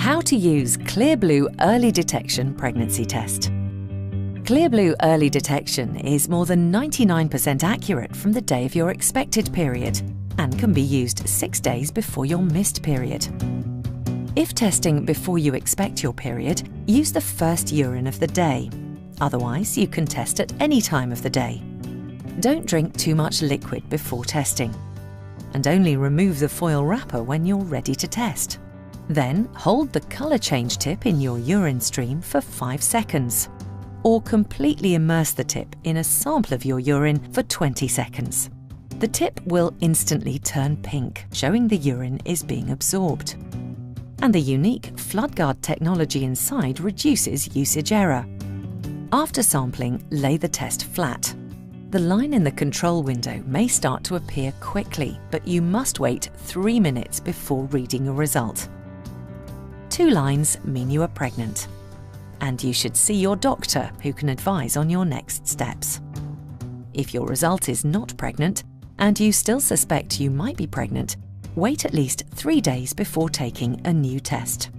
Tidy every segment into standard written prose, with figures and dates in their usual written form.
How to use Clearblue Early Detection Pregnancy Test. Clearblue Early Detection is more than 99% accurate from the day of your expected period and can be used 6 days before your missed period. If testing before you expect your period, use the first urine of the day. Otherwise, you can test at any time of the day. Don't drink too much liquid before testing. And only remove the foil wrapper when you're ready to test. Then hold the colour change tip in your urine stream for 5 seconds. Or completely immerse the tip in a sample of your urine for 20 seconds. The tip will instantly turn pink, showing the urine is being absorbed. And the unique FloodGuard technology inside reduces usage error. After sampling, lay the test flat. The line in the control window may start to appear quickly, but you must wait 3 minutes before reading a result. 2 lines mean you are pregnant. And you should see your doctor, who can advise on your next steps. If your result is not pregnant, and you still suspect you might be pregnant, wait at least 3 days before taking a new test.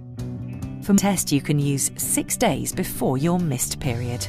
For a test you can use 6 days before your missed period.